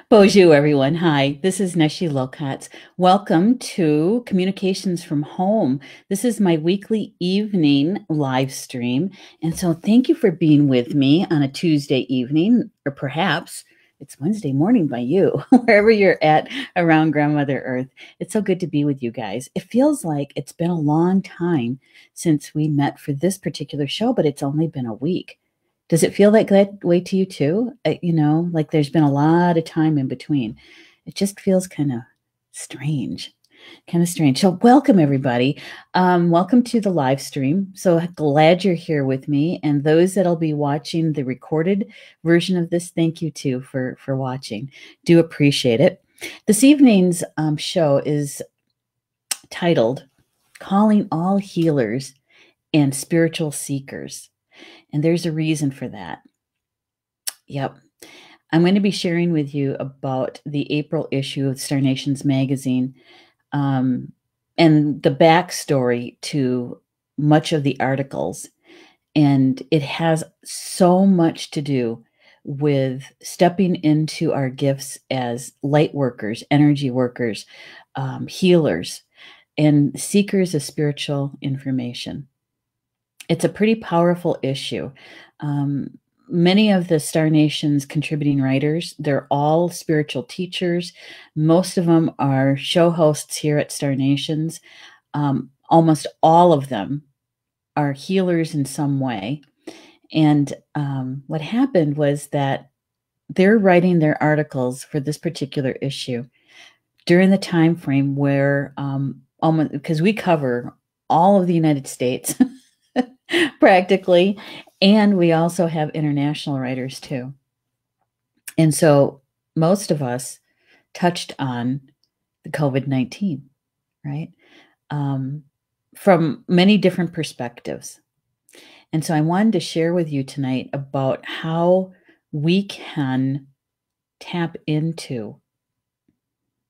Bonjour, everyone. Hi, this is Neshi Lokotz. Welcome to Communications from Home. This is my weekly evening live stream. And so thank you for being with me on a Tuesday evening, or perhaps it's Wednesday morning by you, wherever you're at around Grandmother Earth. It's so good to be with you guys. It feels like it's been a long time since we met for this particular show, but it's only been a week. Does it feel like that way to you too? Like there's been a lot of time in between. It just feels kind of strange. So welcome, everybody. Welcome to the live stream. So glad you're here with me. And those that'll be watching the recorded version of this, thank you too for watching. Do appreciate it. This evening's show is titled Calling All Healers and Spiritual Seekers. And there's a reason for that. Yep. I'm going to be sharing with you about the April issue of Star Nations magazine and the backstory to much of the articles. And it has so much to do with stepping into our gifts as light workers, energy workers, healers, and seekers of spiritual information. It's a pretty powerful issue. Many of the Star Nations contributing writers, they're all spiritual teachers. Most of them are show hosts here at Star Nations. Almost all of them are healers in some way. And what happened was that they're writing their articles for this particular issue during the time frame where, because we cover all of the United States, practically, and we also have international writers too. And so most of us touched on the COVID-19, right? From many different perspectives. And so I wanted to share with you tonight about how we can tap into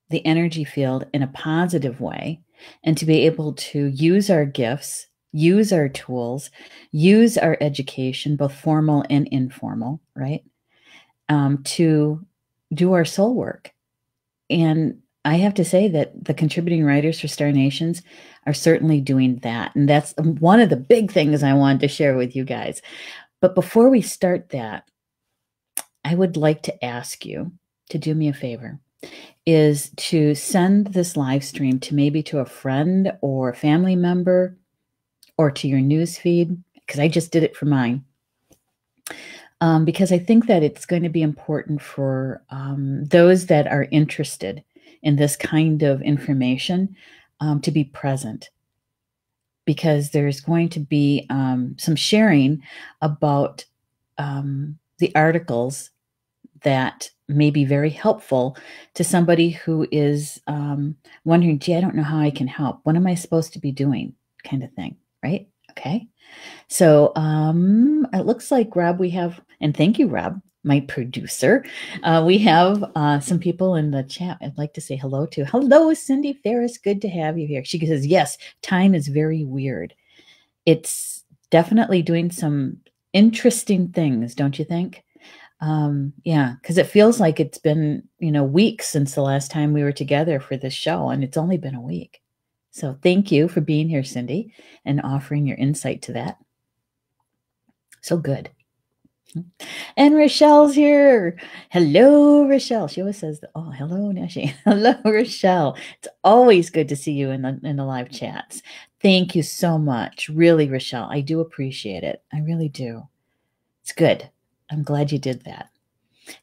the energy field in a positive way and to be able to use our gifts, use our tools, use our education, both formal and informal, right? To do our soul work. And I have to say that the contributing writers for Star Nations are certainly doing that. And that's one of the big things I wanted to share with you guys. But before we start that, I would like to ask you to do me a favor, is to send this live stream to maybe to a friend or a family member, or to your news feed, because I just did it for mine. Because I think that it's going to be important for those that are interested in this kind of information to be present. Because there's going to be some sharing about the articles that may be very helpful to somebody who is wondering, gee, I don't know how I can help. What am I supposed to be doing? Kind of thing. Right? Okay. So it looks like, Rob, we have, and thank you, Rob, my producer. We have some people in the chat I'd like to say hello to. Hello, Cindy Ferris. Good to have you here. She says, yes, time is very weird. It's definitely doing some interesting things, don't you think? Yeah, because it feels like it's been, weeks since the last time we were together for this show, and it's only been a week. So thank you for being here, Cindy, and offering your insight to that. So good. And Rochelle's here. Hello, Rochelle. She always says, oh, hello, Neshi. Hello, Rochelle. It's always good to see you in the live chats. Thank you so much. Really, Rochelle, I do appreciate it. I really do. It's good. I'm glad you did that.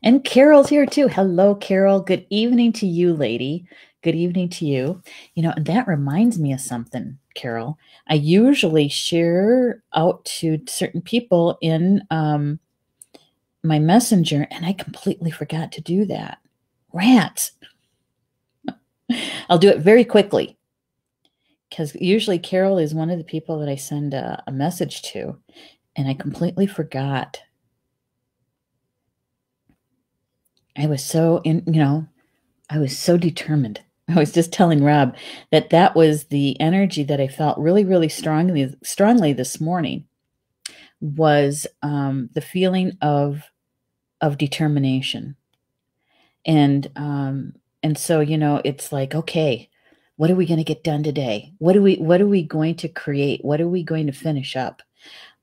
And Carol's here too. Hello, Carol. Good evening to you, lady. Good evening to you. And that reminds me of something. Carol. I usually share out to certain people in my messenger, and I completely forgot to do that. Rats. I'll do it very quickly, because usually Carol is one of the people that I send a message to, and I completely forgot. I was so I was so determined. I was just telling Rob that was the energy that I felt really, really strongly this morning, was the feeling of determination. And so, it's like, okay, what are we going to get done today? What are we going to create? What are we going to finish up?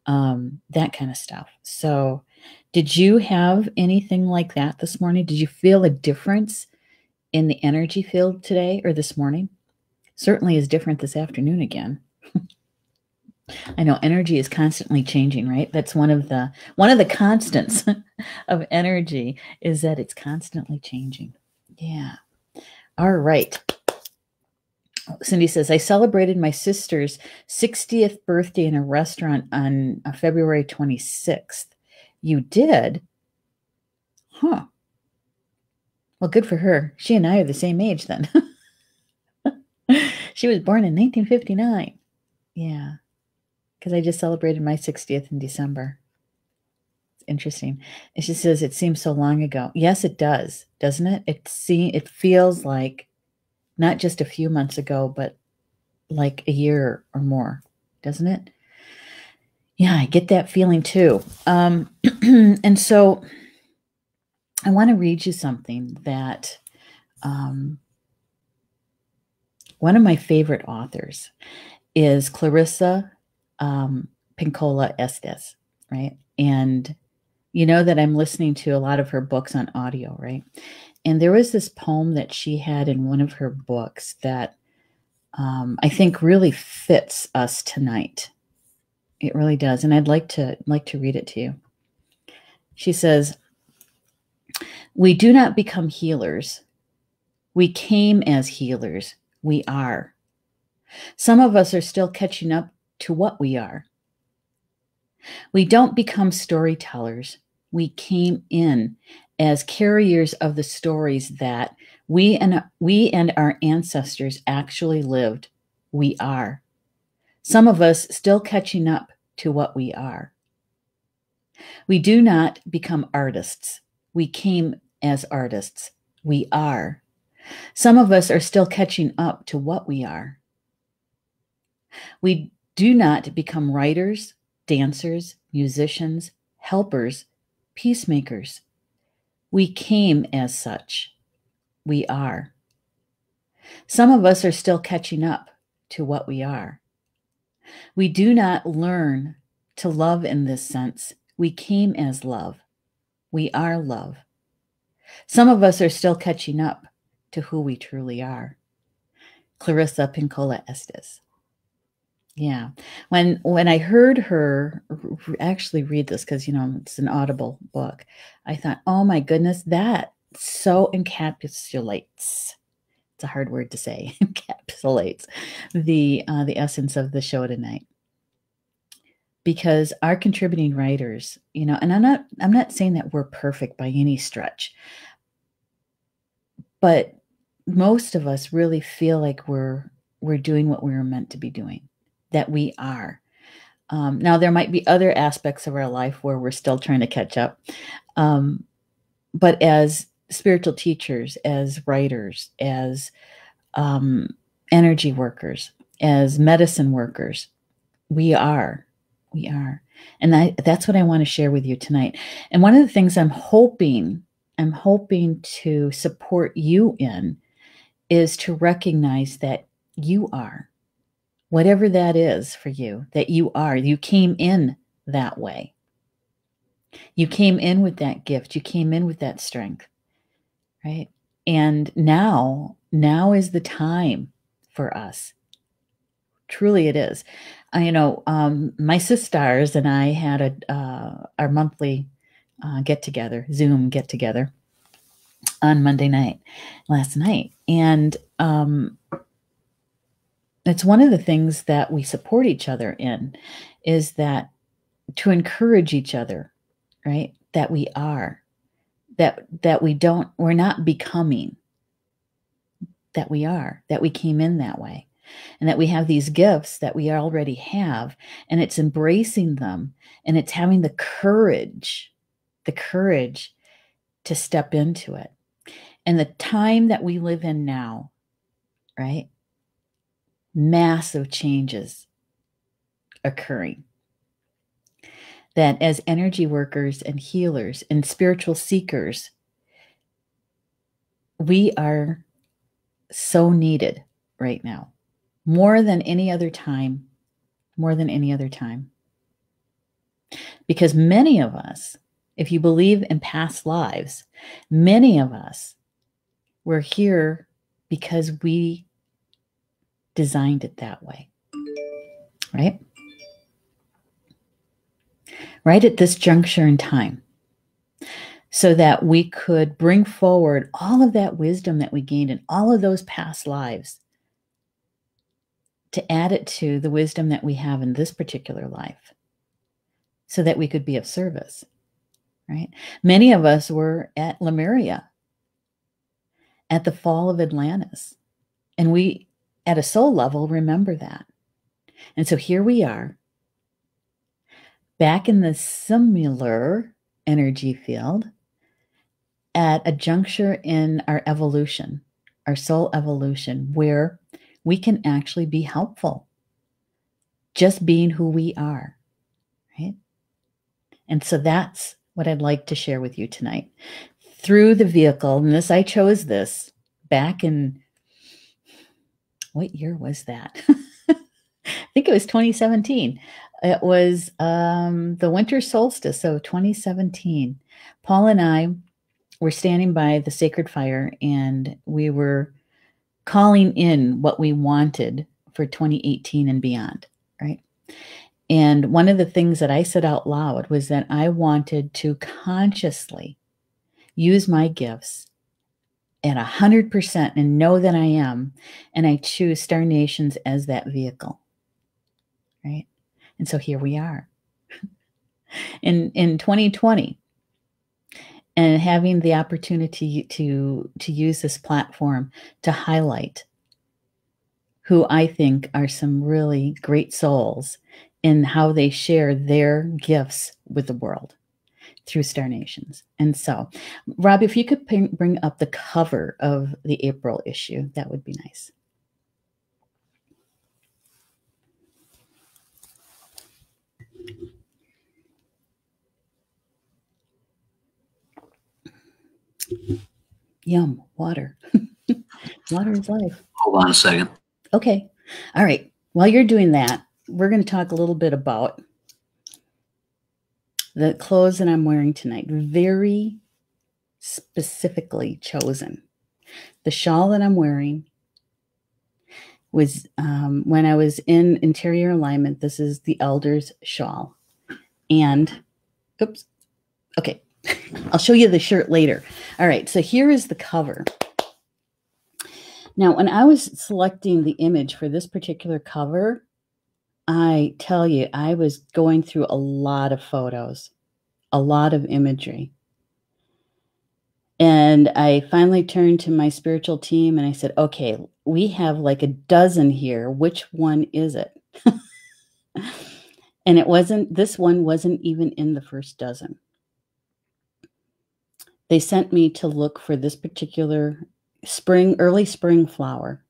That kind of stuff. So did you have anything like that this morning? Did you feel a difference in the energy field today or this morning? Certainly is different this afternoon again. I know energy is constantly changing, right? That's one of the constants of energy, is that it's constantly changing. Yeah. All right. Cindy says, I celebrated my sister's 60th birthday in a restaurant on February 26th. You did? Huh. Well, good for her. She and I are the same age then. She was born in 1959. Yeah. Because I just celebrated my 60th in December. It's interesting. And she says, it seems so long ago. Yes, it does, doesn't it? It feels like not just a few months ago, but like a year or more, doesn't it? Yeah, I get that feeling too. And so I want to read you something that one of my favorite authors is Clarissa Pinkola Estes, right? And you know that I'm listening to a lot of her books on audio, right? And there was this poem that she had in one of her books that I think really fits us tonight. It really does. And I'd like to read it to you. She says, we do not become healers. We came as healers. We are. Some of us are still catching up to what we are. We don't become storytellers. We came in as carriers of the stories that we and our ancestors actually lived. We are. Some of us still catching up to what we are. We do not become artists. We came as artists. We are. Some of us are still catching up to what we are. We do not become writers, dancers, musicians, helpers, peacemakers. We came as such. We are. Some of us are still catching up to what we are. We do not learn to love in this sense. We came as love. We are love. Some of us are still catching up to who we truly are. Clarissa Pinkola Estes. Yeah. When I heard her actually read this, because, it's an Audible book, I thought, oh my goodness, that so encapsulates, it's a hard word to say, encapsulates the essence of the show tonight. Because our contributing writers, and I'm not saying that we're perfect by any stretch, but most of us really feel like we're doing what we were meant to be doing, that we are. Now, there might be other aspects of our life where we're still trying to catch up. But as spiritual teachers, as writers, as energy workers, as medicine workers, we are. We are. And that's what I want to share with you tonight. And one of the things I'm hoping to support you in is to recognize that you are. Whatever that is for you, that you are. You came in that way. You came in with that gift. You came in with that strength, right? And now is the time for us. Truly it is. My sisters and I had our monthly Zoom get-together on Monday night, last night. And it's one of the things that we support each other in, is that to encourage each other, right? That we are, that we're not becoming, that we are, that we came in that way, and that we have these gifts that we already have, and it's embracing them, and it's having the courage to step into it. And the time that we live in now, right? Massive changes occurring. That as energy workers and healers and spiritual seekers, we are so needed right now, more than any other time, Because many of us, if you believe in past lives, many of us were here because we designed it that way, right? Right at this juncture in time, so that we could bring forward all of that wisdom that we gained in all of those past lives, to add it to the wisdom that we have in this particular life, so that we could be of service, right? Many of us were at Lemuria, at the fall of Atlantis, and we, at a soul level, remember that. And so here we are, back in the similar energy field, at a juncture in our evolution, our soul evolution, where we can actually be helpful, just being who we are, right? And so that's what I'd like to share with you tonight through the vehicle. And I chose this back in, what year was that? I think it was 2017. It was the winter solstice, so 2017. Paul and I were standing by the sacred fire, and we were calling in what we wanted for 2018 and beyond, right? And one of the things that I said out loud was that I wanted to consciously use my gifts at 100% and know that I am, and I choose Star Nations as that vehicle, right? And so here we are in 2020, and having the opportunity to use this platform to highlight who I think are some really great souls in how they share their gifts with the world through Star Nations. And so, Rob, if you could bring up the cover of the April issue, that would be nice. Yum, water. Water is life. Hold on a second. Okay. All right. While you're doing that, we're going to talk a little bit about the clothes that I'm wearing tonight. Very specifically chosen. The shawl that I'm wearing was when I was in interior alignment. This is the Elder's shawl. And, oops. Okay. I'll show you the shirt later. All right. So here is the cover. Now, when I was selecting the image for this particular cover, I tell you, I was going through a lot of photos, a lot of imagery. And I finally turned to my spiritual team and I said, okay, we have like a dozen here. Which one is it? And this one wasn't even in the first dozen. They sent me to look for this particular early spring flower.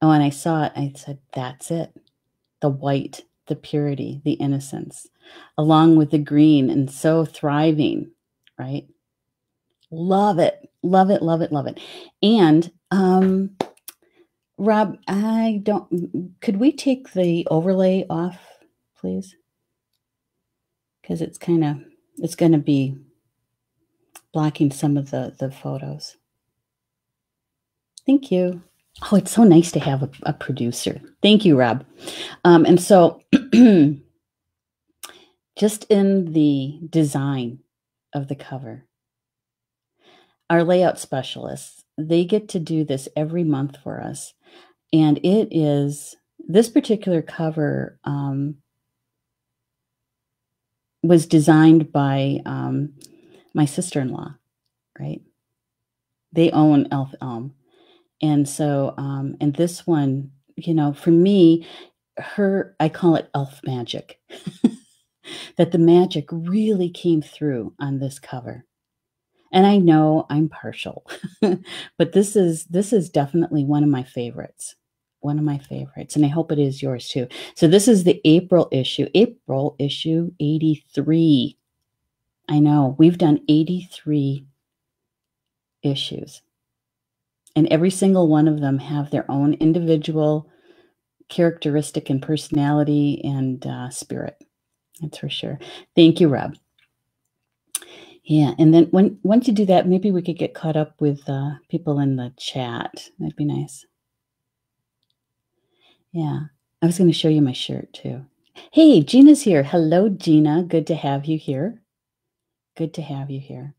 And when I saw it, I said, that's it. The white, the purity, the innocence, along with the green, and so thriving, right? Love it, love it, love it, love it. And Rob, could we take the overlay off, please? Because it's going to be blocking some of the photos. Thank you. Oh, it's so nice to have a producer. Thank you, Rob. And so just in the design of the cover, our layout specialists, they get to do this every month for us. And it is, this particular cover was designed by my sister-in-law, right? They own Elf Elm. And so, and this one, you know, for me, I call it elf magic, that the magic really came through on this cover. And I know I'm partial, but this is definitely one of my favorites. One of my favorites, and I hope it is yours too. So this is the April issue 83. I know, we've done 83 issues. And every single one of them have their own individual characteristic and personality and spirit. That's for sure. Thank you, Rob. Yeah, and then once you do that, maybe we could get caught up with people in the chat. That'd be nice. Yeah, I was going to show you my shirt too. Hey, Gina's here. Hello, Gina. Good to have you here. Good to have you here.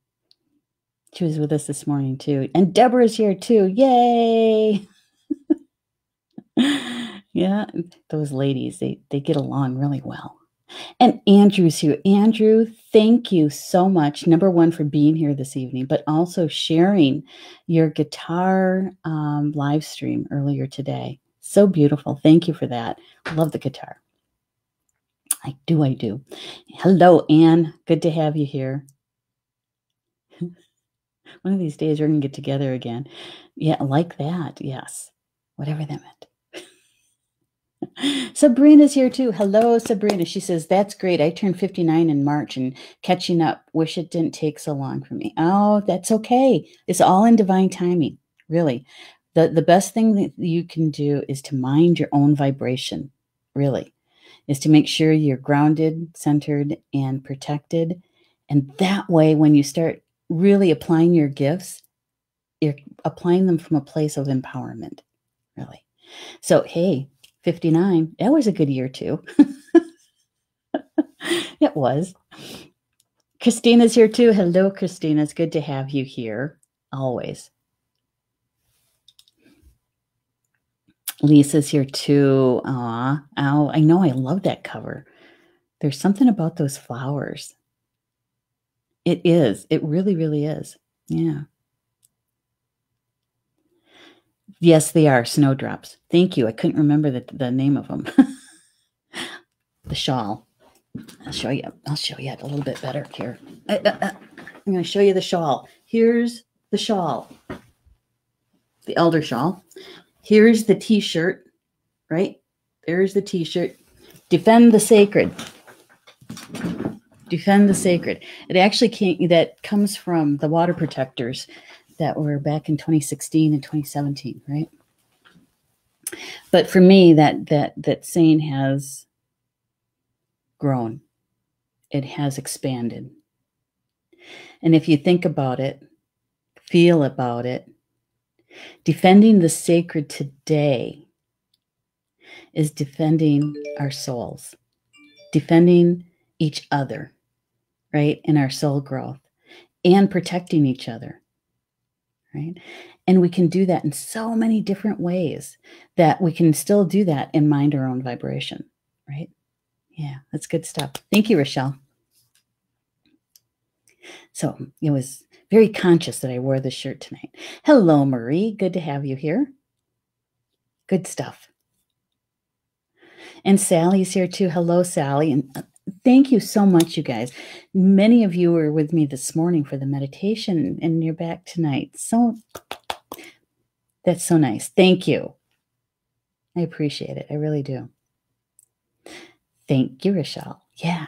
She was with us this morning too. And Deborah's here too. Yay! Yeah, those ladies, they get along really well. And Andrew's here. Andrew, thank you so much. Number one, for being here this evening, but also sharing your guitar live stream earlier today. So beautiful. Thank you for that. I love the guitar. I do. Hello, Anne. Good to have you here. One of these days we're going to get together again. Yeah, like that. Yes. Whatever that meant. Sabrina's here too. Hello, Sabrina. She says, that's great. I turned 59 in March and catching up. Wish it didn't take so long for me. Oh, that's okay. It's all in divine timing, really. The best thing that you can do is to mind your own vibration, really, is to make sure you're grounded, centered, and protected. And that way, when you start really applying your gifts, you're applying them from a place of empowerment, really. So, hey, 59, that was a good year too. It was. Christina's here too. Hello, Christina. It's good to have you here, always. Lisa's here too. Aw, ow, I know, I love that cover. There's something about those flowers. It is. It really, really is. Yeah. Yes, they are snowdrops. Thank you. I couldn't remember the name of them. The shawl. I'll show you it a little bit better here. I'm going to show you the shawl. Here's the shawl, the elder shawl. Here's the t-shirt, right? There's the t-shirt. Defend the sacred. Defend the sacred. It actually that comes from the water protectors that were back in 2016 and 2017, right? But for me, that saying has grown. It has expanded. And if you think about it, feel about it, defending the sacred today is defending our souls, defending each other, right? In our soul growth, and protecting each other, right? And we can do that in so many different ways that we can still do that and mind our own vibration, right? Yeah, that's good stuff. Thank you, Rochelle. So it was very conscious that I wore this shirt tonight. Hello, Marie. Good to have you here. Good stuff. And Sally's here too. Hello, Sally. And thank you so much, you guys. Many of you were with me this morning for the meditation, and you're back tonight. So that's so nice. Thank you. I appreciate it. I really do. Thank you, Rochelle. Yeah.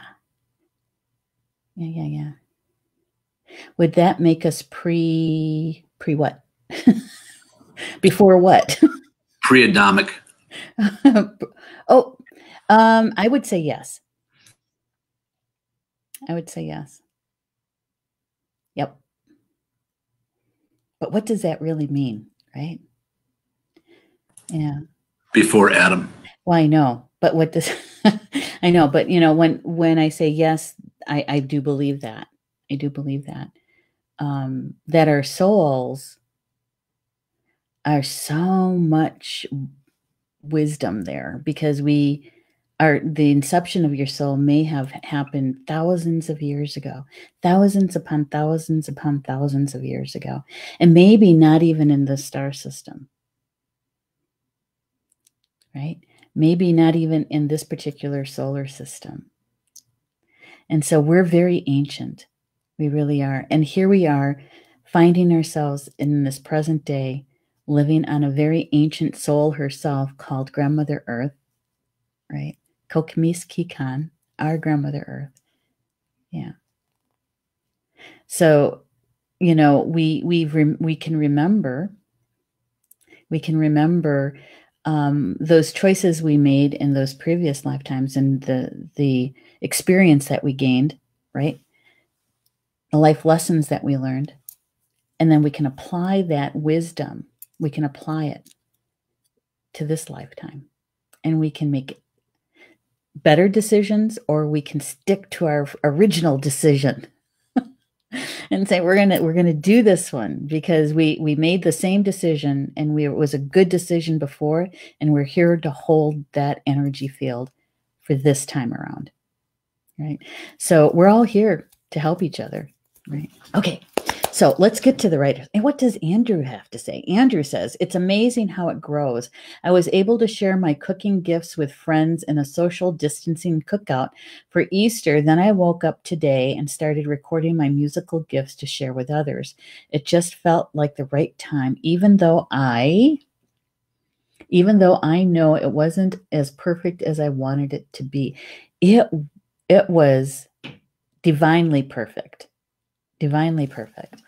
Yeah. Would that make us pre what? Before what? Pre-Adamic. Oh, I would say yes. I would say yes. Yep. But what does that really mean, right? Yeah. Before Adam. Well, I know, but what does I know, but you know, when I say yes, I do believe that. I do believe that. That our souls are so much wisdom there, because the inception of your soul may have happened thousands of years ago, thousands upon thousands upon thousands of years ago, and maybe not even in the star system, right? Maybe not even in this particular solar system. And so we're very ancient. We really are. And here we are finding ourselves in this present day, living on a very ancient soul herself called Grandmother Earth, right? Kokmis Kikan, our Grandmother Earth. Yeah. So, you know, we can remember those choices we made in those previous lifetimes, and the experience that we gained, right? The life lessons that we learned. And then we can apply that wisdom. We can apply it to this lifetime. And we can make better decisions, or we can stick to our original decision and say, we're gonna do this one because we made the same decision, and it was a good decision before, and we're here to hold that energy field for this time around. Right? So we're all here to help each other. Right? Okay. So let's get to the writers. And what does Andrew have to say? Andrew says, it's amazing how it grows. I was able to share my cooking gifts with friends in a social distancing cookout for Easter. Then I woke up today and started recording my musical gifts to share with others. It just felt like the right time, even though I know it wasn't as perfect as I wanted it to be. It was divinely perfect. Divinely perfect.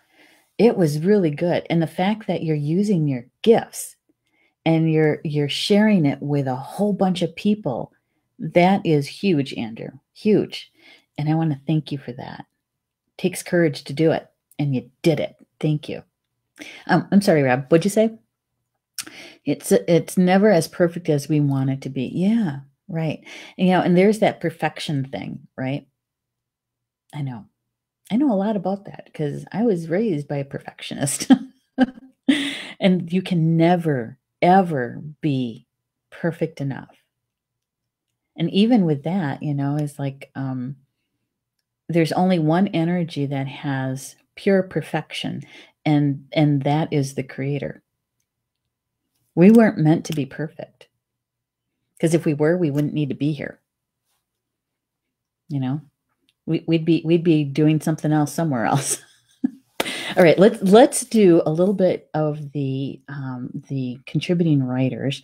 It was really good. And the fact that you're using your gifts and you're sharing it with a whole bunch of people, that is huge, Andrew. Huge. And I want to thank you for that. It takes courage to do it. And you did it. Thank you. I'm sorry, Rob. What'd you say? It's never as perfect as we want it to be. Yeah, right. And, and there's that perfection thing, right? I know a lot about that because I was raised by a perfectionist. And you can never, ever be perfect enough. And even with that, it's like there's only one energy that has pure perfection, and that is the Creator. We weren't meant to be perfect, because if we were, we wouldn't need to be here. We'd be doing something else somewhere else. All right, let's do a little bit of the contributing writers.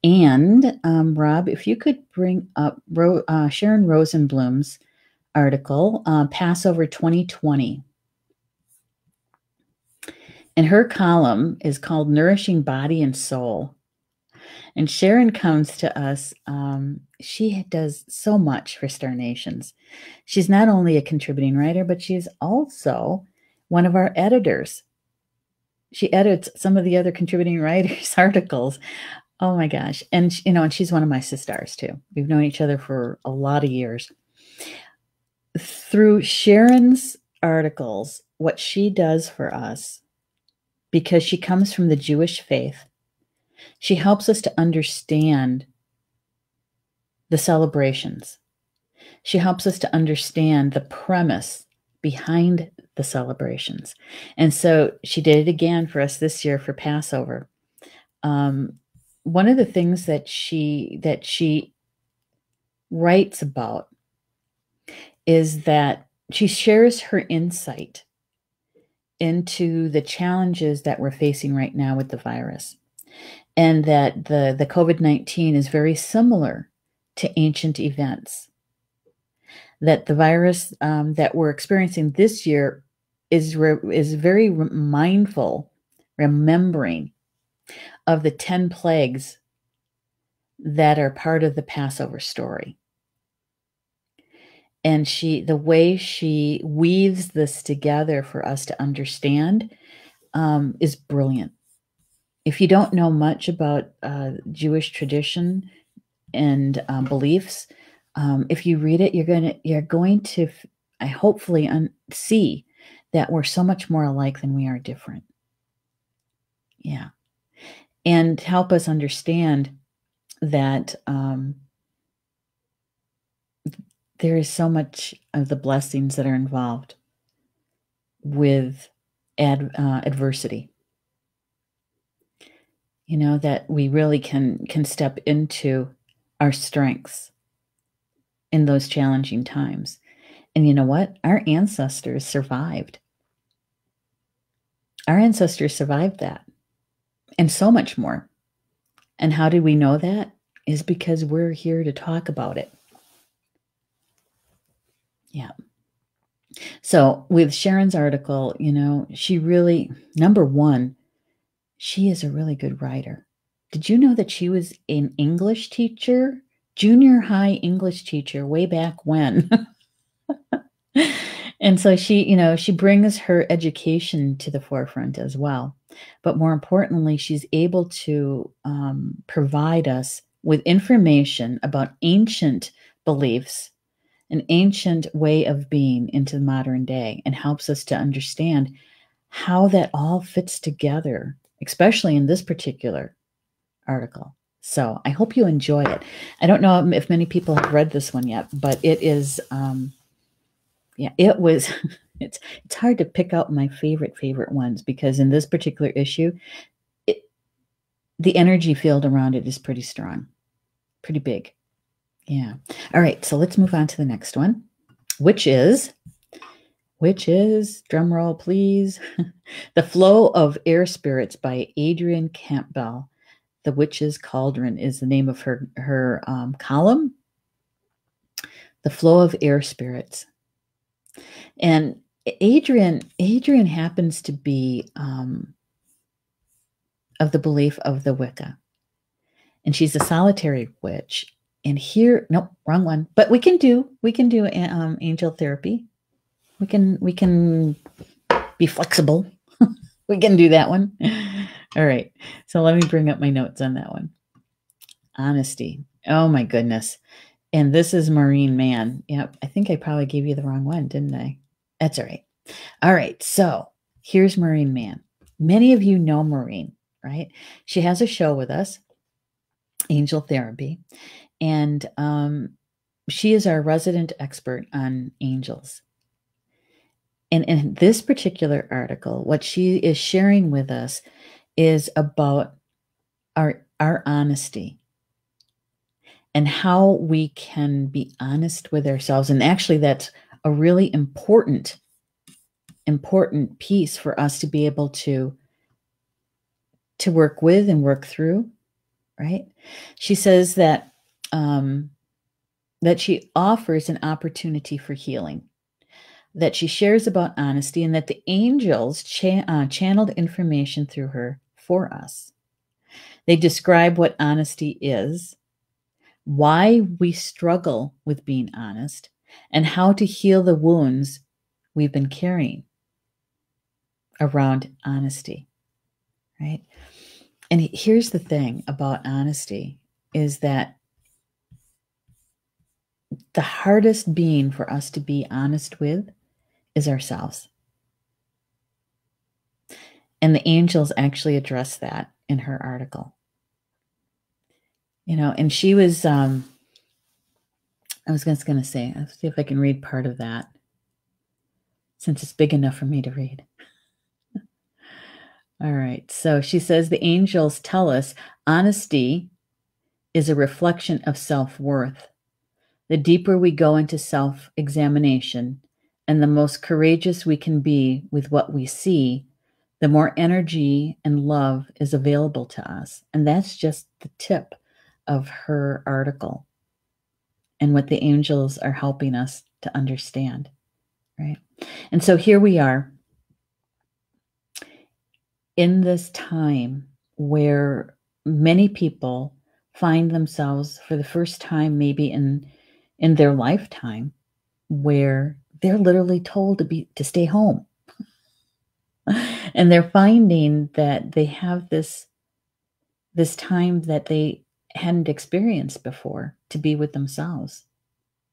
And Rob, if you could bring up Sharon Rosenblum's article, Passover 2020. And her column is called Nourishing Body and Soul. And Sharon comes to us. She does so much for Star Nations. She's not only a contributing writer, but she's also one of our editors. She edits some of the other contributing writers' articles. Oh my gosh. And, and she's one of my sisters too. We've known each other for a lot of years. Through Sharon's articles, what she does for us, because she comes from the Jewish faith, she helps us to understand the celebrations. She helps us to understand the premise behind the celebrations. And so she did it again for us this year for Passover. One of the things that she writes about is that she shares her insight into the challenges that we're facing right now with the virus, and that the COVID-19 is very similar to ancient events. That the virus that we're experiencing this year is very mindful, remembering of the 10 plagues that are part of the Passover story. And the way she weaves this together for us to understand is brilliant. If you don't know much about Jewish tradition and beliefs, if you read it, you're going to hopefully see that we're so much more alike than we are different. Yeah. And help us understand that there is so much of the blessings that are involved with adversity. You know, that we really can step into our strengths in those challenging times. And you know what? Our ancestors survived. Our ancestors survived that and so much more. And how do we know that? Is because we're here to talk about it. Yeah. So with Sharon's article, you know, she really, number one, she is a really good writer. Did you know that she was an English teacher, junior high English teacher way back when? And so she, you know, she brings her education to the forefront as well. But more importantly, she's able to provide us with information about ancient beliefs, an ancient way of being into the modern day, and helps us to understand how that all fits together, especially in this particular article. So I hope you enjoy it. I don't know if many people have read this one yet, but it is, yeah, it was, it's hard to pick out my favorite ones, because in this particular issue, the energy field around it is pretty strong, pretty big. Yeah. All right. So let's move on to the next one, which is, drum roll, please. The Flow of Air Spirits by Adrienne Campbell. The Witch's Cauldron is the name of her column. The Flow of Air Spirits. And Adrienne happens to be of the belief of the Wicca. And she's a solitary witch. And here, nope, wrong one. But we can do angel therapy. We can be flexible. We can do that one. All right. So let me bring up my notes on that one. Honesty. Oh my goodness. And this is Maureen Mann. Yep. I think I probably gave you the wrong one, didn't I? That's all right. All right. So here's Maureen Mann. Many of you know Maureen, right? She has a show with us, Angel Therapy. And she is our resident expert on angels. And in this particular article, what she is sharing with us is about our honesty and how we can be honest with ourselves. And actually, that's a really important piece for us to be able to work with and work through, right? She says that that she offers an opportunity for healing, that she shares about honesty, and that the angels channeled information through her for us. They describe what honesty is, why we struggle with being honest, and how to heal the wounds we've been carrying around honesty, right? And here's the thing about honesty is that the hardest being for us to be honest with is ourselves. And the angels actually address that in her article. You know, and she was, I was just going to say, let's see if I can read part of that, since it's big enough for me to read. All right. So she says the angels tell us honesty is a reflection of self-worth. The deeper we go into self-examination and the most courageous we can be with what we see, the more energy and love is available to us. And that's just the tip of her article and what the angels are helping us to understand, right? And so here we are in this time where many people find themselves for the first time, maybe in their lifetime, where they're literally told to stay home. And they're finding that they have this time that they hadn't experienced before to be with themselves,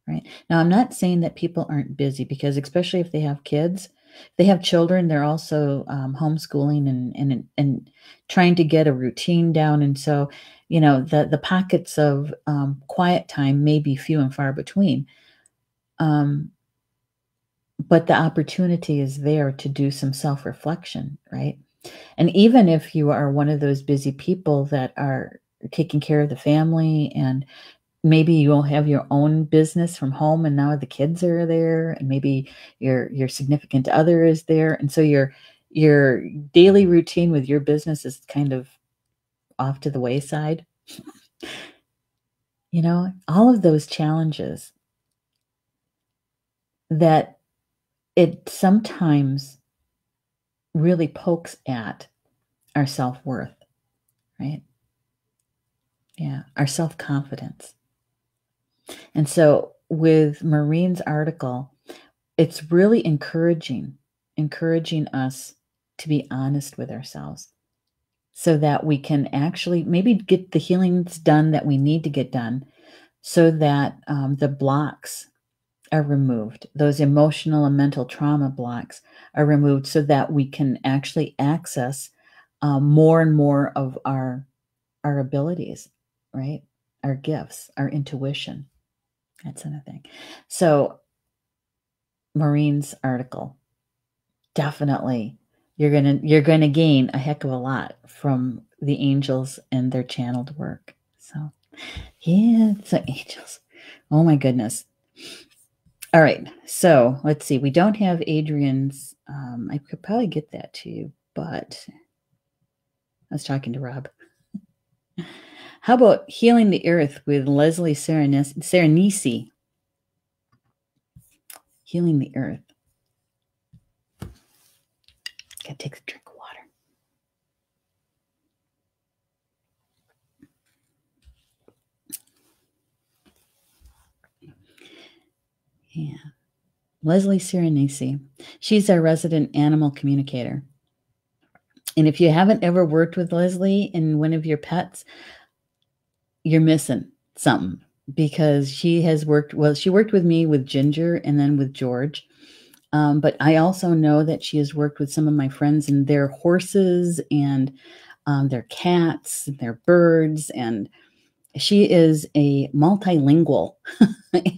right? Now, I'm not saying that people aren't busy, because especially if they have kids, They have children. They're also homeschooling and trying to get a routine down. And so, the pockets of quiet time may be few and far between. But the opportunity is there to do some self-reflection, right? And even if you are one of those busy people that are taking care of the family, and maybe you'll have your own business from home, and now the kids are there, and maybe your significant other is there, and so your daily routine with your business is kind of off to the wayside. All of those challenges that it sometimes really pokes at our self-worth, right? Yeah, our self-confidence. And so with Maureen's article, it's really encouraging us to be honest with ourselves so that we can actually maybe get the healings done that we need to get done, so that the blocks are removed. Those emotional and mental trauma blocks are removed so that we can actually access more and more of our abilities, right? Our gifts, our intuition. That's another thing. So Maureen's article, definitely you're gonna gain a heck of a lot from the angels and their channeled work. So yeah, it's the angels. Oh my goodness. All right, so let's see. We don't have Adrian's. I could probably get that to you, but I was talking to Rob. How about Healing the Earth with Leslie Serenisi? Healing the Earth. Gotta take a drink of water. Yeah. Leslie Serenisi. She's our resident animal communicator. And if you haven't ever worked with Leslie and one of your pets, you're missing something, because she worked with me with Ginger and then with George. But I also know that she has worked with some of my friends and their horses and their cats, and their birds, and she is a multilingual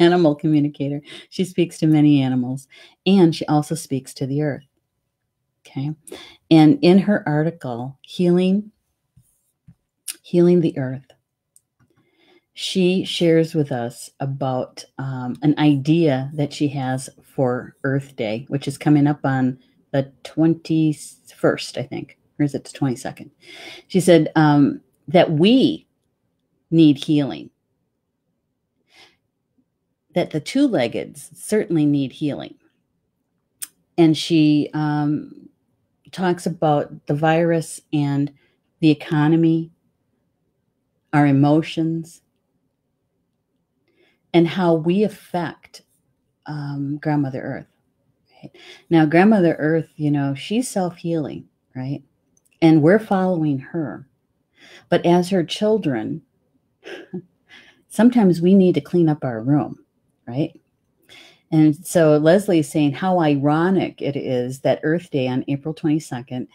animal communicator. She speaks to many animals, and she also speaks to the earth. Okay. And in her article, Healing the Earth, she shares with us about an idea that she has for Earth Day, which is coming up on the 21st, I think, or is it the 22nd? She said that we need healing, that the two-leggeds certainly need healing. And she talks about the virus and the economy, our emotions, and how we affect Grandmother Earth. Right? Now, Grandmother Earth, she's self-healing, right? And we're following her. But as her children, sometimes we need to clean up our room, right? And so Leslie is saying how ironic it is that Earth Day on April 22nd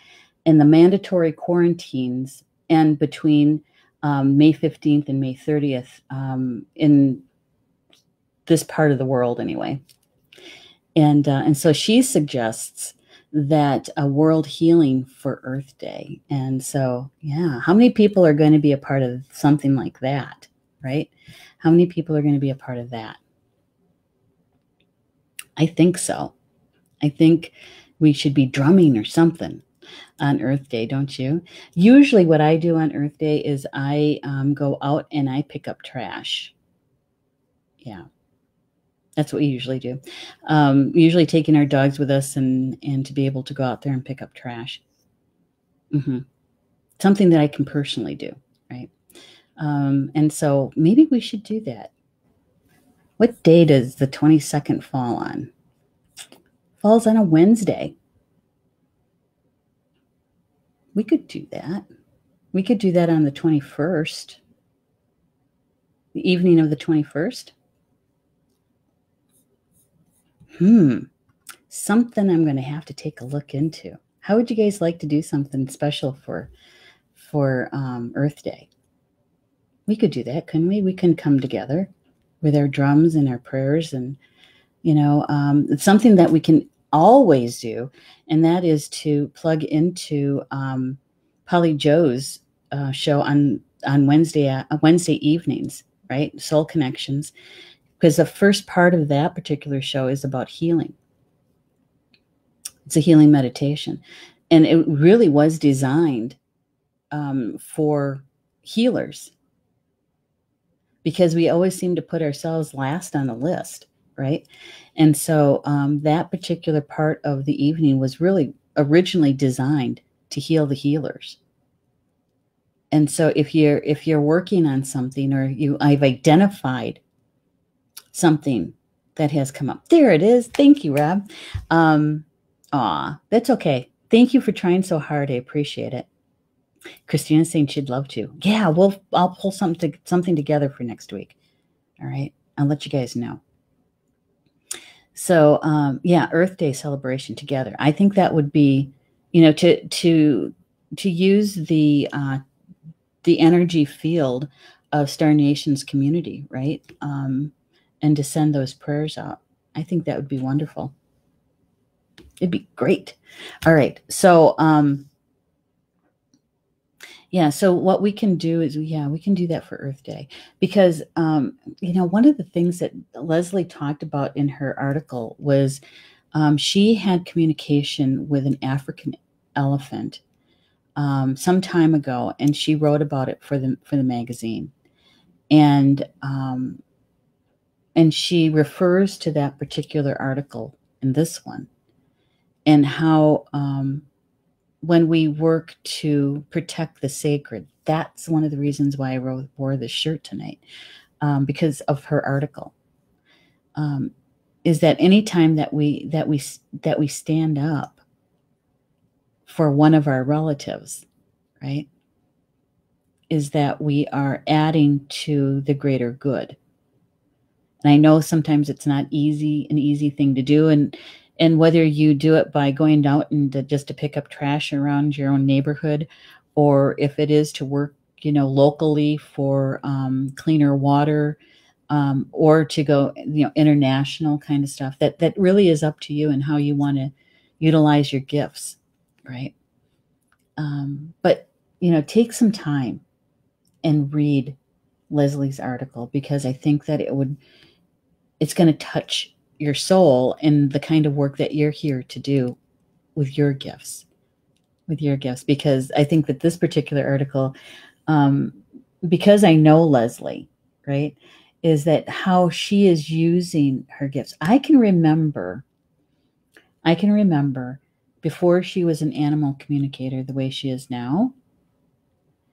and the mandatory quarantines end between May 15th and May 30th in this part of the world anyway. And so she suggests that a world healing for Earth Day. And so, yeah, how many people are going to be a part of something like that, right? How many people are going to be a part of that? I think so. I think we should be drumming or something on Earth Day, don't you? Usually what I do on Earth Day is I go out and I pick up trash. Yeah. That's what we usually do. Usually taking our dogs with us and to be able to go out there and pick up trash. Mm-hmm. Something that I can personally do, right? And so maybe we should do that. What day does the 22nd fall on? Falls on a Wednesday. We could do that. We could do that on the 21st, the evening of the 21st. something I'm going to have to take a look into. How would you guys like to do something special for Earth Day? We could do that, couldn't we? We can come together with our drums and our prayers, and it's something that we can always do, and that is to plug into Polly Joe's show on Wednesday evenings, right? Soul Connections, because the first part of that particular show is about healing. It's a healing meditation, and it really was designed for healers, because we always seem to put ourselves last on the list, right? And so that particular part of the evening was really originally designed to heal the healers. And so if you're working on something, or I've identified something that has come up. There it is. Thank you, Rob. That's okay. Thank you for trying so hard. I appreciate it. Christina's saying she'd love to. Yeah, I'll pull something together for next week. All right, I'll let you guys know. So Earth Day celebration together. I think that would be, to use the energy field of Star Nation's community, right? And to send those prayers out. I think that would be wonderful. It'd be great. All right, so so what we can do is, we can do that for Earth Day, because, one of the things that Leslie talked about in her article was she had communication with an African elephant some time ago, and she wrote about it for the magazine. And she refers to that particular article in this one, and how when we work to protect the sacred, that's one of the reasons why I wore this shirt tonight, because of her article. Is that anytime that we stand up for one of our relatives, right, is that we are adding to the greater good. And I know sometimes it's not an easy thing to do, and whether you do it by going out and just to pick up trash around your own neighborhood, or if it is to work, locally for cleaner water, or to go, international kind of stuff, that really is up to you and how you want to utilize your gifts, right? But, take some time and read Leslie's article, because I think that it's going to touch your soul and the kind of work that you're here to do with your gifts, because I think that this particular article, because I know Leslie, right, is that how she is using her gifts. I can remember before she was an animal communicator the way she is now.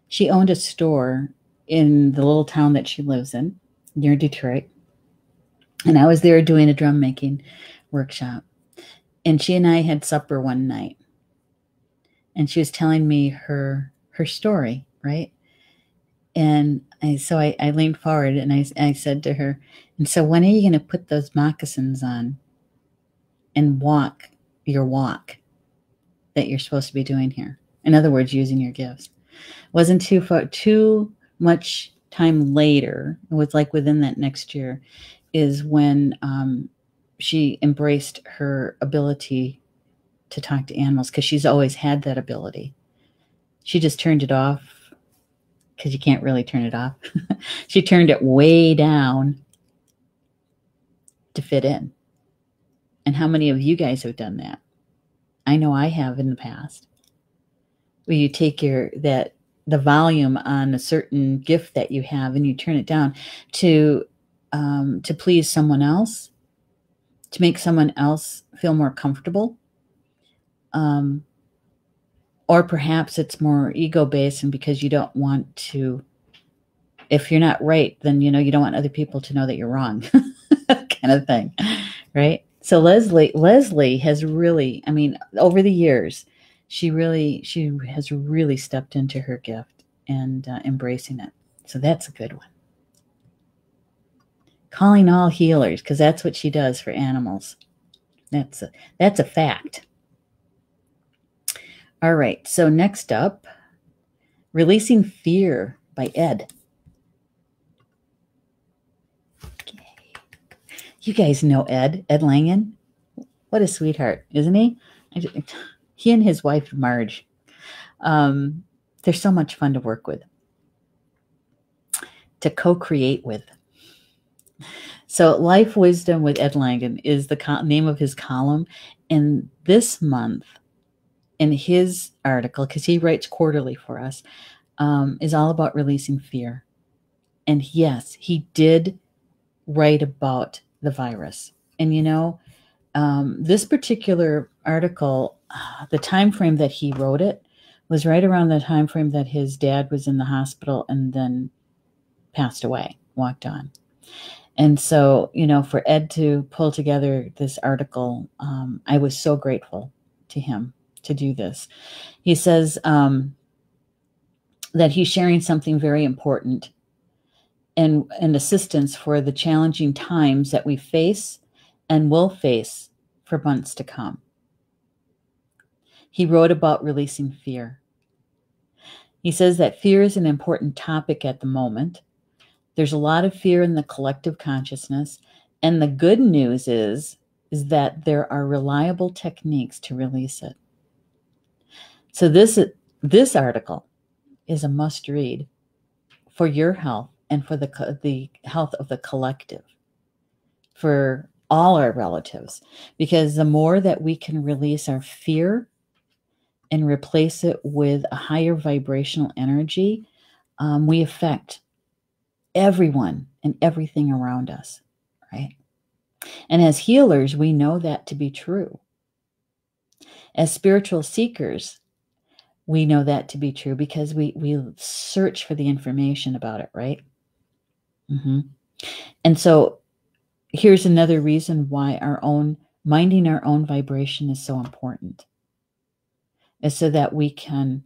She owned a store in the little town that she lives in near Detroit. And I was there doing a drum making workshop. And she and I had supper one night. And she was telling me her story, right? And I leaned forward and I said to her, and so when are you going to put those moccasins on and walk your walk that you're supposed to be doing here? In other words, using your gifts. Wasn't too much time later. It was like within that next year is when she embraced her ability to talk to animals, because she's always had that ability. She just turned it off, because you can't really turn it off. She turned it way down to fit in. And how many of you guys have done that? I know I have in the past. Where you take the volume on a certain gift that you have and you turn it down to please someone else, to make someone else feel more comfortable. Or perhaps it's more ego-based, and because you don't want to, if you're not right, then, you don't want other people to know that you're wrong, kind of thing, right? So Leslie has really, over the years, she has really stepped into her gift and embracing it. So that's a good one. Calling all healers, because that's what she does for animals. That's a fact. All right. So next up, Releasing Fear by Ed. Okay. You guys know Ed Langen. What a sweetheart, isn't he? He and his wife, Marge, they're so much fun to work with, to co-create with. So Life Wisdom with Ed Langen is the name of his column. And this month, in his article, because he writes quarterly for us, is all about releasing fear. And yes, he did write about the virus. And this particular article, the time frame that he wrote it was right around the time frame that his dad was in the hospital and then passed away, walked on. And so, for Ed to pull together this article, I was so grateful to him to do this. He says that he's sharing something very important and assistance for the challenging times that we face and will face for months to come. He wrote about releasing fear. He says that fear is an important topic at the moment. There's a lot of fear in the collective consciousness, and the good news is that there are reliable techniques to release it. So this article is a must read for your health and for the health of the collective, for all our relatives, because the more that we can release our fear and replace it with a higher vibrational energy, we affect everyone and everything around us, right? And as healers, we know that to be true. As spiritual seekers, we know that to be true because we search for the information about it, right? Mm-hmm. And so here's another reason why minding our own vibration is so important, is so that we can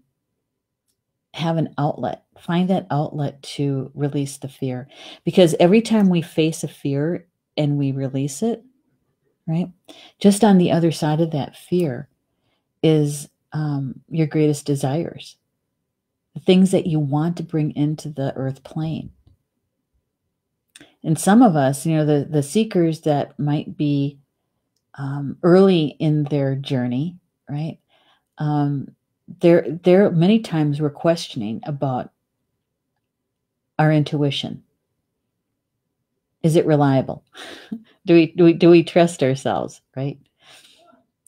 have an outlet, find that outlet to release the fear. Because every time we face a fear and we release it, right, just on the other side of that fear is your greatest desires, the things that you want to bring into the earth plane. And some of us, the seekers that might be early in their journey, right, there many times we're questioning about our intuition. Is it reliable? Do we trust ourselves, right?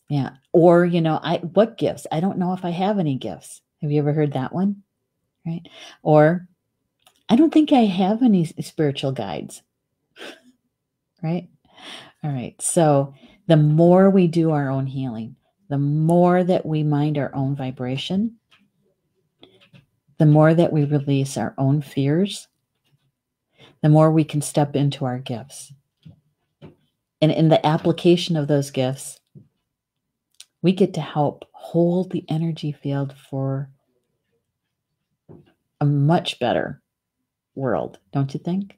Yeah. Or, what gifts? I don't know if I have any gifts. Have you ever heard that one? Right? Or I don't think I have any spiritual guides. Right? All right. So the more we do our own healing, the more that we mind our own vibration, the more that we release our own fears, the more we can step into our gifts. And in the application of those gifts, we get to help hold the energy field for a much better world, don't you think?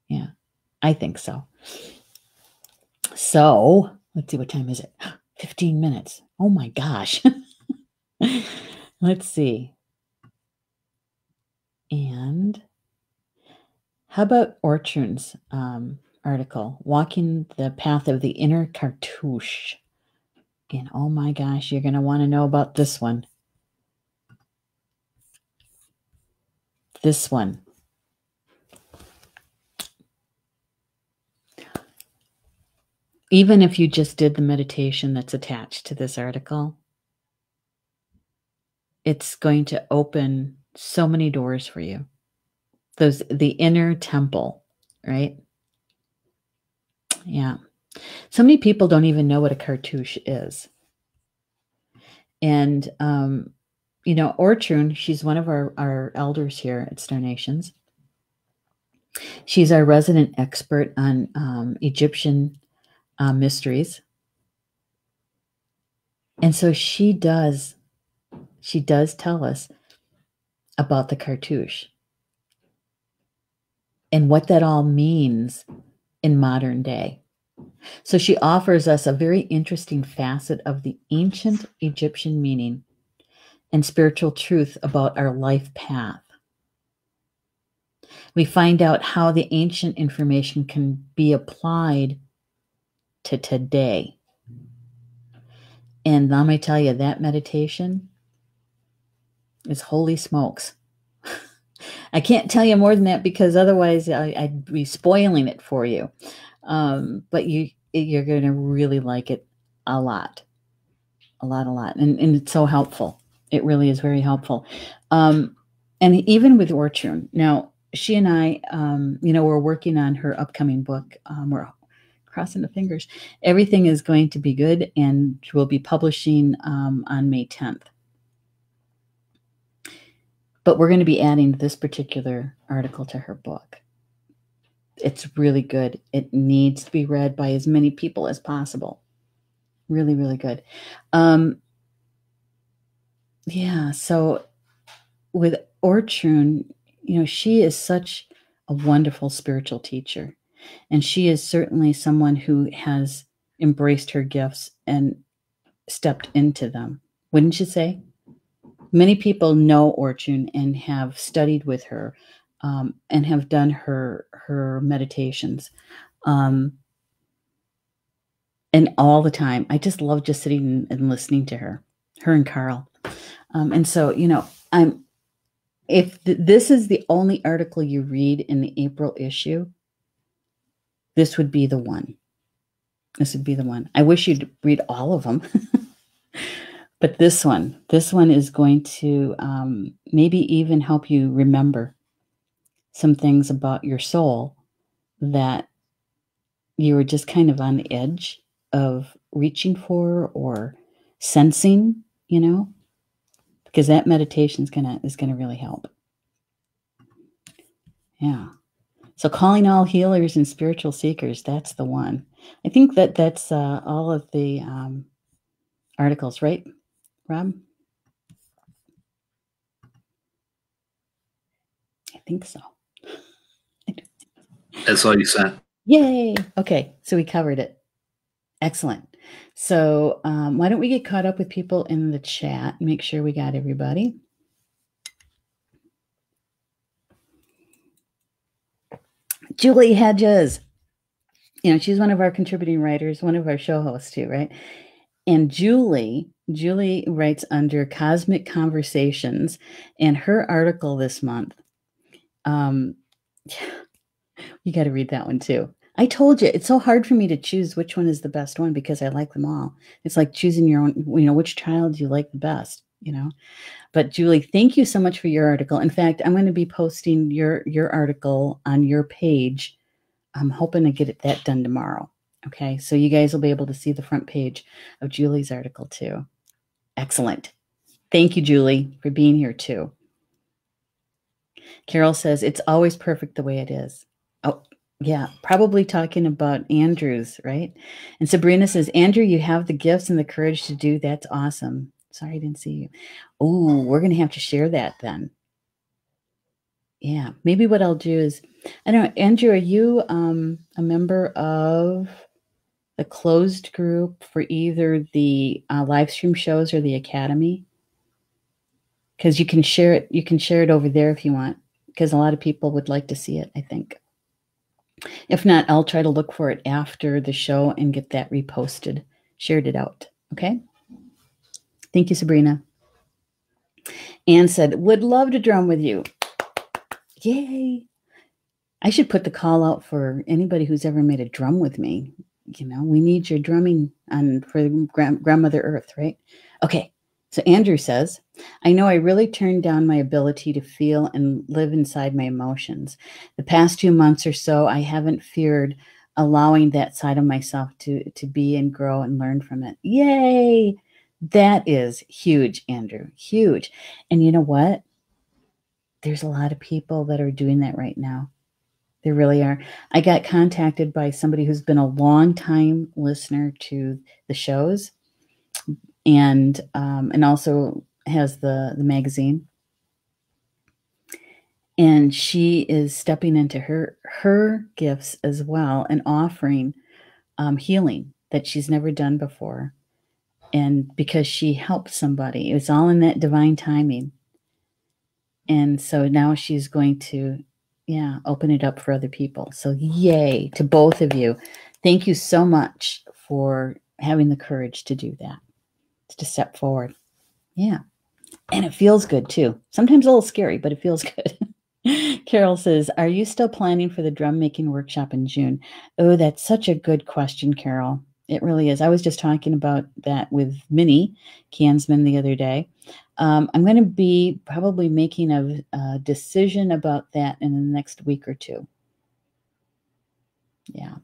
Yeah, I think so. So let's see, what time is it? 15 minutes. Oh my gosh. Let's see. And how about Orchun's article, Walking the Path of the Inner Cartouche? And oh my gosh, you're going to want to know about this one. This one. Even if you just did the meditation that's attached to this article, it's going to open so many doors for you. The inner temple, right? Yeah. So many people don't even know what a cartouche is. And, Orchun, she's one of our elders here at Star Nations. She's our resident expert on Egyptian mysteries. And so she does tell us about the cartouche and what that all means in modern day. So she offers us a very interesting facet of the ancient Egyptian meaning and spiritual truth about our life path. We find out how the ancient information can be applied to today. And let me tell you, that meditation is holy smokes. I can't tell you more than that because otherwise I'd be spoiling it for you. But you're going to really like it a lot. And it's so helpful. It really is very helpful. And even with Orchun, now she and I, we're working on her upcoming book. We're crossing the fingers. Everything is going to be good, and we'll be publishing on May 10th. But we're going to be adding this particular article to her book. It's really good. It needs to be read by as many people as possible. Really, really good. So with Orchun, she is such a wonderful spiritual teacher. And she is certainly someone who has embraced her gifts and stepped into them. Wouldn't you say? Many people know Orchun and have studied with her and have done her meditations. And all the time, I just love just sitting and listening to her and Carl. And so, if this is the only article you read in the April issue, this would be the one. This would be the one. I wish you'd read all of them. But this one is going to maybe even help you remember some things about your soul that you were just kind of on the edge of reaching for or sensing, because that meditation is gonna really help. Yeah. So calling all healers and spiritual seekers, that's the one. I think that's all of the articles, right, Rob? I think so. That's all you sent. Yay. Okay. So we covered it. Excellent. So why don't we get caught up with people in the chat and make sure we got everybody. Julie Hedges. She's one of our contributing writers, one of our show hosts too, right? And Julie writes under Cosmic Conversations, and her article this month, you got to read that one too. I told you, it's so hard for me to choose which one is the best one because I like them all. It's like choosing your own, which child you like the best, But Julie, thank you so much for your article. In fact, I'm going to be posting your article on your page. I'm hoping to get that done tomorrow. Okay, so you guys will be able to see the front page of Julie's article too. Excellent. Thank you, Julie, for being here too. Carol says, it's always perfect the way it is. Oh, yeah, probably talking about Andrew's, right? And Sabrina says, Andrew, you have the gifts and the courage to do. That's awesome. Sorry, I didn't see you. Oh, we're going to have to share that then. Yeah, maybe what I'll do is, I don't know, Andrew, are you a member of the closed group for either the live stream shows or the Academy? Because you can share it. You can share it over there if you want, because a lot of people would like to see it, I think. If not, I'll try to look for it after the show and get that reposted, shared it out. Okay? Thank you, Sabrina. Anne said, would love to drum with you. Yay. I should put the call out for anybody who's ever made a drum with me. We need your drumming for Grandmother Earth, right? Okay. So Andrew says, I know I really turned down my ability to feel and live inside my emotions. The past 2 months or so, I haven't feared allowing that side of myself to be and grow and learn from it. Yay! That is huge, Andrew, huge. And you know what? There's a lot of people that are doing that right now. There really are. I got contacted by somebody who's been a long-time listener to the shows and also has the magazine. And she is stepping into her gifts as well and offering healing that she's never done before. And because she helped somebody, it was all in that divine timing. And so now she's going to, open it up for other people. So yay to both of you. Thank you so much for having the courage to do that, to step forward. Yeah. And it feels good too. Sometimes a little scary, but it feels good. Carol says, are you still planning for the drum making workshop in June? Oh, that's such a good question, Carol. It really is. I was just talking about that with Minnie Kansman the other day. I'm going to be probably making a decision about that in the next week or two. Yeah.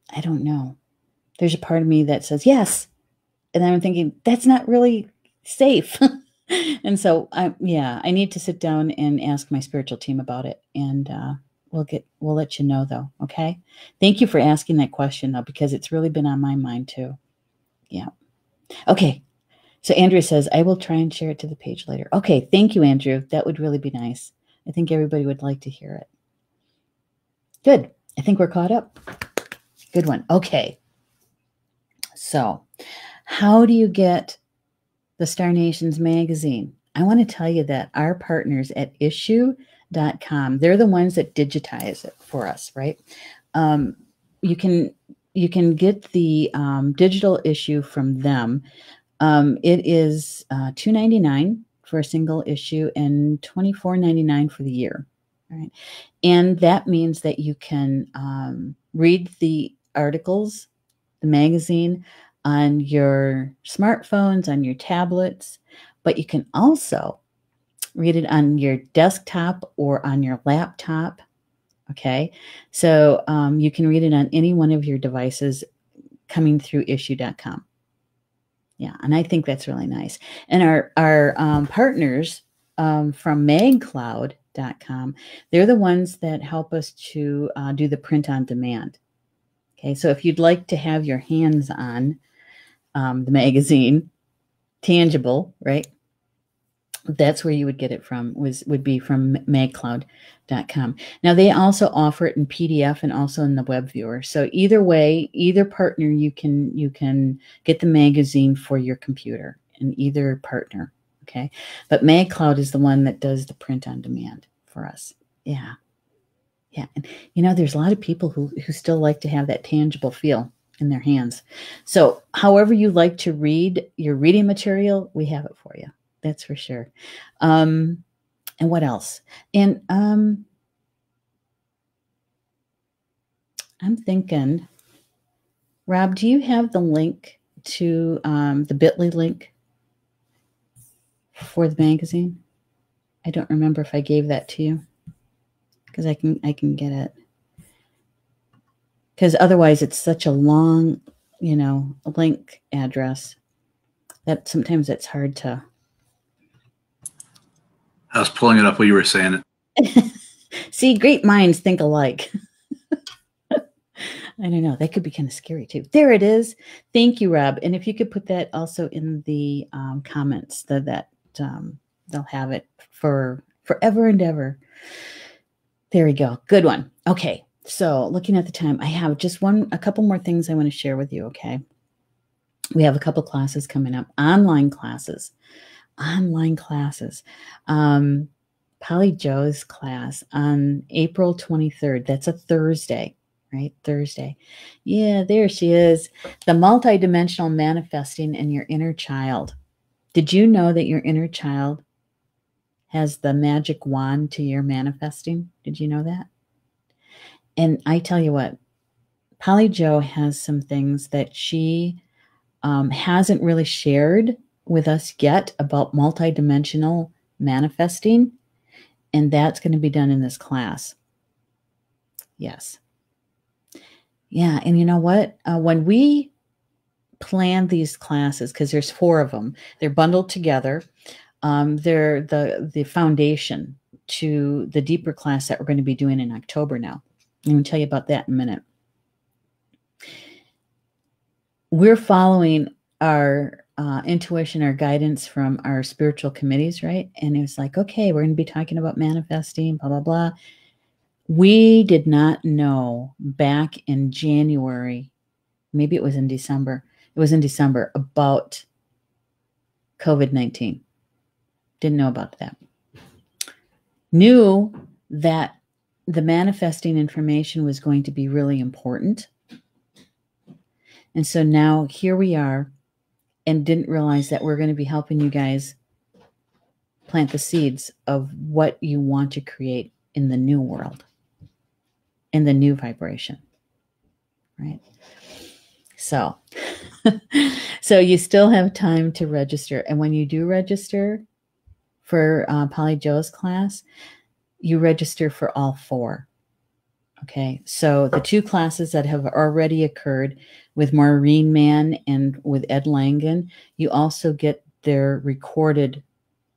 I don't know. There's a part of me that says yes. And I'm thinking, that's not really safe. And so, I need to sit down and ask my spiritual team about it. And we'll let you know, though. Okay. Thank you for asking that question, though, because it's really been on my mind, too. Yeah. Okay. So Andrew says, I will try and share it to the page later. Okay. Thank you, Andrew. That would really be nice. I think everybody would like to hear it. Good. I think we're caught up. Good one. Okay. So how do you get the Star Nations magazine? I want to tell you that our partners at issue.com, they're the ones that digitize it for us, right? You can get the digital issue from them. It is $2.99 for a single issue and $24.99 for the year. All right. And that means that you can read the articles, the magazine, on your smartphones, on your tablets, but you can also read it on your desktop or on your laptop. Okay. So you can read it on any one of your devices coming through issue.com. Yeah. And I think that's really nice. And our partners from magcloud.com, they're the ones that help us to do the print on demand. Okay. So if you'd like to have your hands on the magazine, tangible, right? That's where you would get it from, would be from magcloud.com. Now, they also offer it in PDF and also in the web viewer. So either way, either partner, you can get the magazine for your computer in either partner, okay? But MagCloud is the one that does the print on demand for us. Yeah. Yeah. And, there's a lot of people who still like to have that tangible feel in their hands. So however you like to read your reading material, we have it for you. That's for sure. And what else? And I'm thinking, Rob, do you have the link to the Be.Live link for the magazine? I don't remember if I gave that to you, because I can get it. Because otherwise it's such a long, link address that sometimes it's hard to. I was pulling it up while you were saying it. See, great minds think alike. I don't know. That could be kind of scary too. There it is. Thank you, Rob. And if you could put that also in the comments, that they'll have it for forever and ever. There we go. Good one. Okay. So looking at the time, I have just a couple more things I want to share with you. Okay. We have a couple classes coming up, online classes. Polly Joe's class on April 23rd. That's a Thursday, right? Thursday. Yeah, there she is. The multidimensional manifesting in your inner child. Did you know that your inner child has the magic wand to your manifesting? Did you know that? And I tell you what, Polly Joe has some things that she hasn't really shared with us yet about multidimensional manifesting, and that's going to be done in this class. Yes. Yeah, and you know what? When we plan these classes, because there's 4 of them, they're bundled together. They're the foundation to the deeper class that we're going to be doing in October now. I'm going to tell you about that in a minute. We're following our intuition, our guidance from our spiritual committees, right? And it was like, okay, we're going to be talking about manifesting, blah, blah, blah. We did not know back in January, maybe it was in December. It was in December about COVID-19. Didn't know about that. Knew that the manifesting information was going to be really important. And so now here we are, and didn't realize that we're going to be helping you guys plant the seeds of what you want to create in the new world, in the new vibration, right? So, so you still have time to register. And when you do register for Polly Joe's class, you register for all 4. Okay, so the 2 classes that have already occurred with Maureen Mann and with Ed Langen, you also get their recorded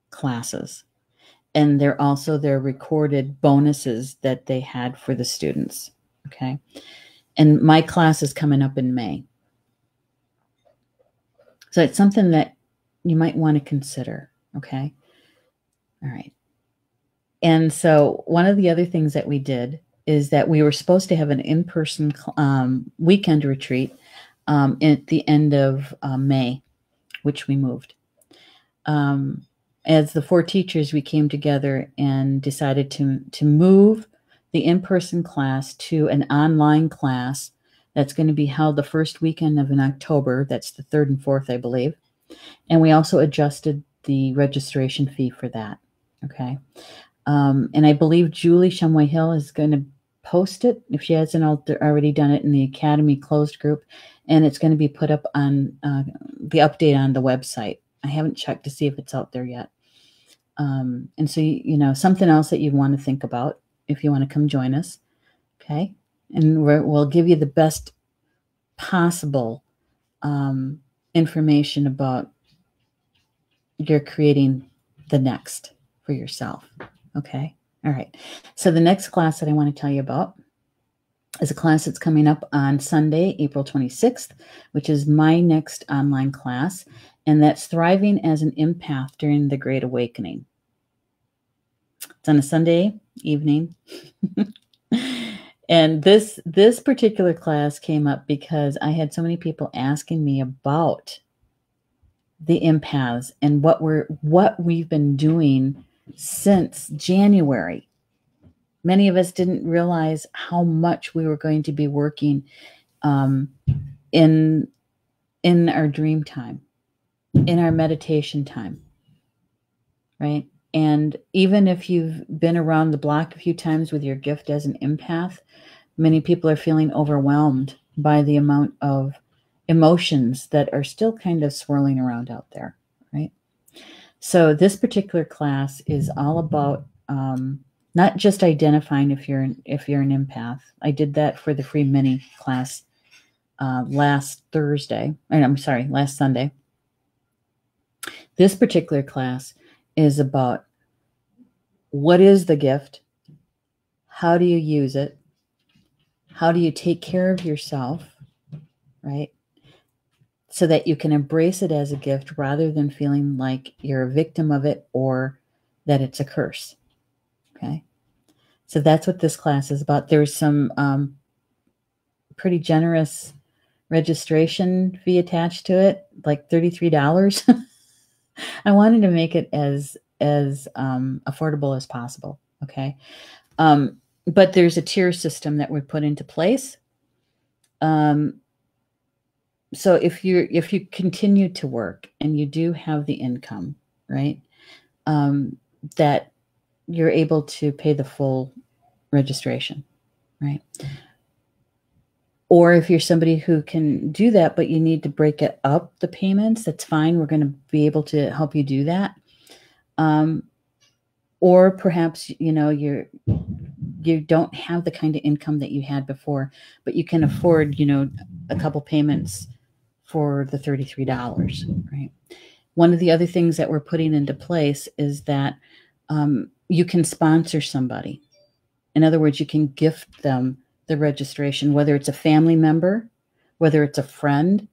classes. And they're also their recorded bonuses that they had for the students. Okay, and my class is coming up in May. So it's something that you might want to consider. Okay, all right. And so one of the other things that we did is that we were supposed to have an in-person weekend retreat at the end of May, which we moved. As the 4 teachers, we came together and decided to move the in-person class to an online class that's going to be held the first weekend of in October. That's the 3rd and 4th, I believe. And we also adjusted the registration fee for that. Okay. And I believe Julie Shumway Hill is going to post it, if she hasn't already done it, in the Academy closed group, and it's going to be put up on the update on the website. I haven't checked to see if it's out there yet. And so, you know, something else that you want to think about if you want to come join us. Okay. And we'll give you the best possible information about you're creating the next for yourself. Okay. All right. So the next class that I want to tell you about is a class that's coming up on Sunday, April 26th, which is my next online class. And that's Thriving as an Empath During the Great Awakening. It's on a Sunday evening. And this particular class came up because I had so many people asking me about the empaths and what we've been doing since January. Many of us didn't realize how much we were going to be working in our dream time, in our meditation time, right? And even if you've been around the block a few times with your gift as an empath, many people are feeling overwhelmed by the amount of emotions that are still kind of swirling around out there, right? So this particular class is all about not just identifying if you're an empath. I did that for the free mini class last Sunday. This particular class is about what is the gift, how do you use it, how do you take care of yourself, right? So that you can embrace it as a gift rather than feeling like you're a victim of it or that it's a curse. Okay. So that's what this class is about. There's some pretty generous registration fee attached to it, like $33. I wanted to make it as affordable as possible. Okay. But there's a tier system that we put into place. So if you continue to work and you do have the income, right, that you're able to pay the full registration, right? Or if you're somebody who can do that, but you need to break it up, the payments, that's fine. We're going to be able to help you do that. Or perhaps, you know, you don't have the kind of income that you had before, but you can afford, you know, a couple payments for the $33, right? One of the other things that we're putting into place is that you can sponsor somebody. In other words, you can gift them the registration, whether it's a family member, whether it's a friend,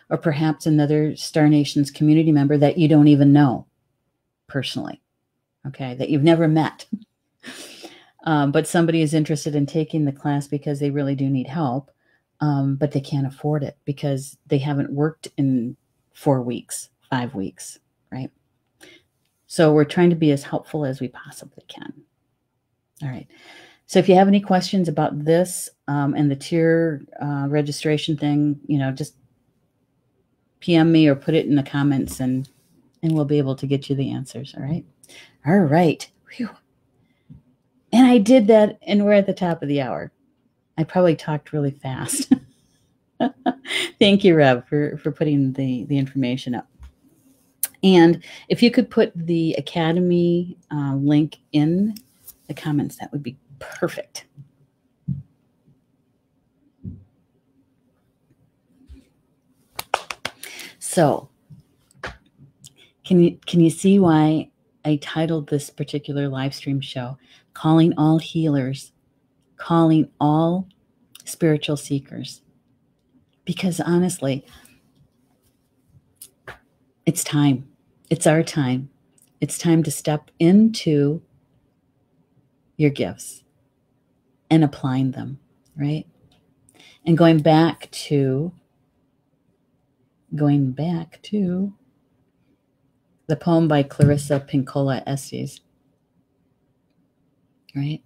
or perhaps another Star Nations community member that you don't even know personally, okay, that you've never met. But somebody is interested in taking the class because they really do need help, but they can't afford it because they haven't worked in 4 weeks, 5 weeks, right? So we're trying to be as helpful as we possibly can. All right. So if you have any questions about this and the tier registration thing, just PM me or put it in the comments and we'll be able to get you the answers. All right. All right. Whew. And I did that, and we're at the top of the hour. I probably talked really fast. Thank you, Rev, for putting the information up. And if you could put the Academy link in the comments, that would be perfect. So, can you see why I titled this particular live stream show, Calling All Healers, Calling All Spiritual Seekers? Because honestly, it's time. It's our time. It's time to step into your gifts and applying them, right? And going back to the poem by Clarissa Pinkola Estes, right?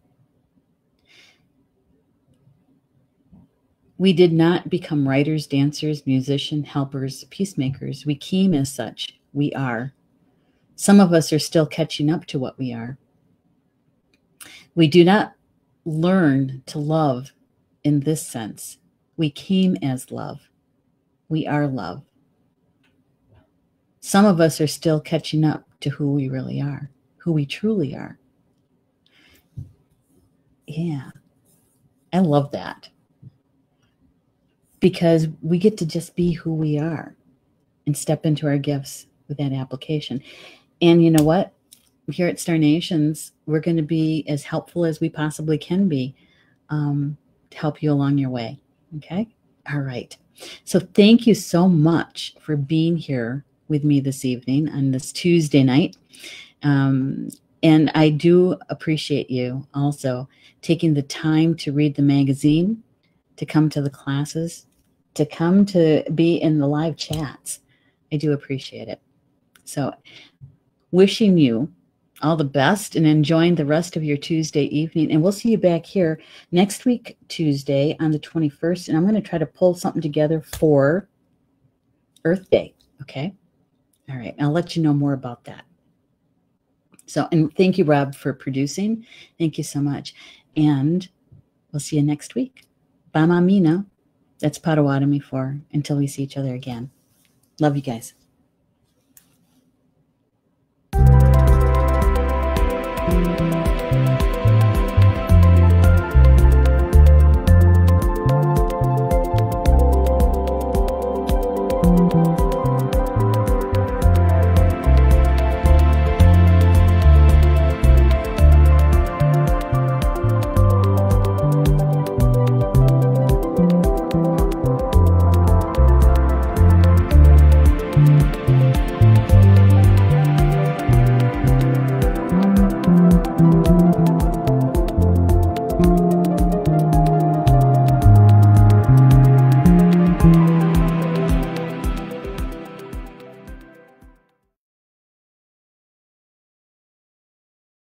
We did not become writers, dancers, musicians, helpers, peacemakers. We came as such. We are. Some of us are still catching up to what we are. We do not learn to love in this sense. We came as love. We are love. Some of us are still catching up to who we really are, who we truly are. Yeah, I love that. Because we get to just be who we are and step into our gifts with that application. And you know what? Here at Star Nations, we're going to be as helpful as we possibly can be to help you along your way. Okay? All right. So thank you so much for being here with me this evening on this Tuesday night. And I do appreciate you also taking the time to read the magazine, to come to the classes, to come to be in the live chats. I do appreciate it. So wishing you all the best and enjoying the rest of your Tuesday evening. And we'll see you back here next week, Tuesday on the 21st. And I'm going to try to pull something together for Earth Day. Okay. All right. I'll let you know more about that. So, and thank you, Rob, for producing. Thank you so much. And we'll see you next week. Bamamina. That's Potawatomi for until we see each other again. Love you guys.